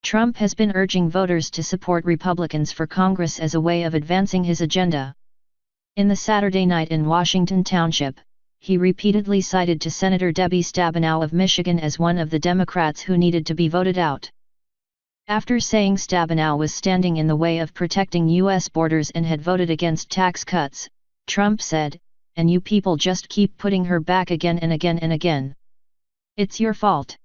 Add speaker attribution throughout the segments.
Speaker 1: Trump has been urging voters to support Republicans for Congress as a way of advancing his agenda. In the Saturday night in Washington Township, he repeatedly cited to Senator Debbie Stabenow of Michigan as one of the Democrats who needed to be voted out. After saying Stabenow was standing in the way of protecting U.S. borders and had voted against tax cuts, Trump said, "And you people just keep putting her back again and again and again. It's your fault."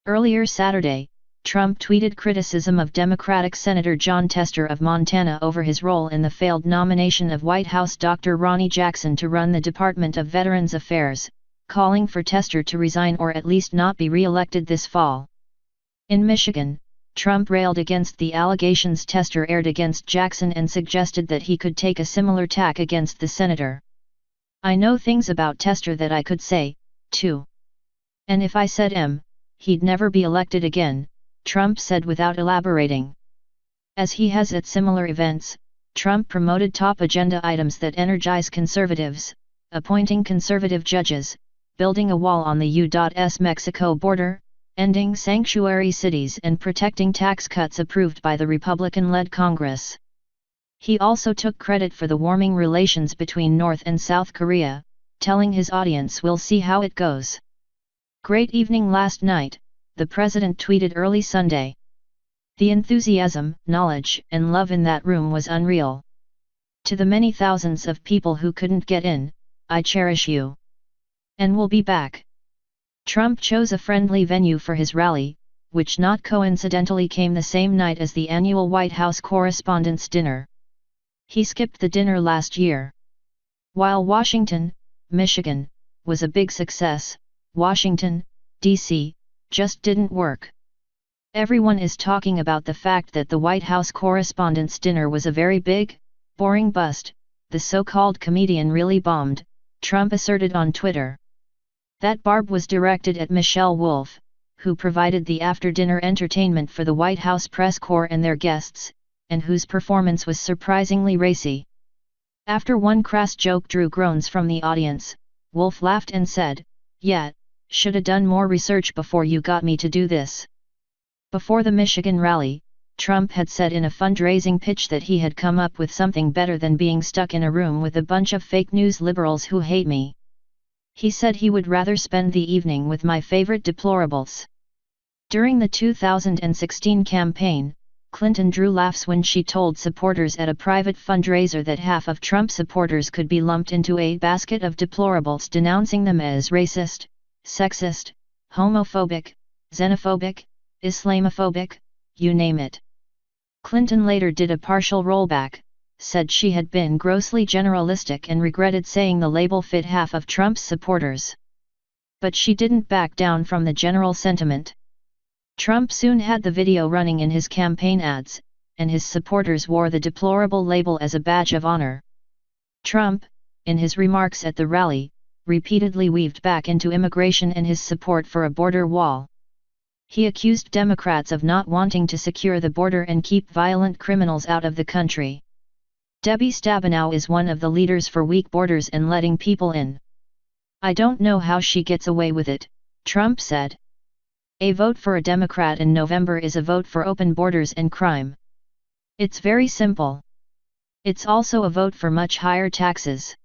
Speaker 1: Earlier Saturday, Trump tweeted criticism of Democratic Senator Jon Tester of Montana over his role in the failed nomination of White House Dr. Ronny Jackson to run the Department of Veterans Affairs, calling for Tester to resign or at least not be re-elected this fall. In Michigan, Trump railed against the allegations Tester aired against Jackson and suggested that he could take a similar tack against the senator. "I know things about Tester that I could say, too. And if I said he'd never be elected again," Trump said without elaborating. As he has at similar events, Trump promoted top agenda items that energize conservatives, appointing conservative judges, building a wall on the U.S. Mexico border, ending sanctuary cities and protecting tax cuts approved by the Republican-led Congress. He also took credit for the warming relations between North and South Korea, telling his audience, "We'll see how it goes." "Great evening last night," the president tweeted early Sunday. "The enthusiasm, knowledge, and love in that room was unreal. To the many thousands of people who couldn't get in, I cherish you. And we'll be back." Trump chose a friendly venue for his rally, which not coincidentally came the same night as the annual White House Correspondents' Dinner. He skipped the dinner last year. While Washington, Michigan, was a big success, Washington, D.C., just didn't work. Everyone is talking about the fact that the White House Correspondents' Dinner was a very big, boring bust. The so-called comedian really bombed, Trump asserted on Twitter. That barb was directed at Michelle Wolf, who provided the after-dinner entertainment for the White House press corps and their guests, and whose performance was surprisingly racy. After one crass joke drew groans from the audience, Wolf laughed and said, "Yeah, shoulda done more research before you got me to do this." Before the Michigan rally, Trump had said in a fundraising pitch that he had come up with something better than being stuck in a room with a bunch of fake news liberals who hate me. He said he would rather spend the evening with my favorite deplorables. During the 2016 campaign, Clinton drew laughs when she told supporters at a private fundraiser that half of Trump supporters could be lumped into a basket of deplorables, denouncing them as racist, sexist, homophobic, xenophobic, Islamophobic, you name it. Clinton later did a partial rollback, said she had been grossly generalistic and regretted saying the label fit half of Trump's supporters. But she didn't back down from the general sentiment. Trump soon had the video running in his campaign ads, and his supporters wore the deplorable label as a badge of honor. Trump, in his remarks at the rally, repeatedly weaved back into immigration and his support for a border wall. He accused Democrats of not wanting to secure the border and keep violent criminals out of the country. "Debbie Stabenow is one of the leaders for weak borders and letting people in. I don't know how she gets away with it," Trump said. "A vote for a Democrat in November is a vote for open borders and crime. It's very simple. It's also a vote for much higher taxes."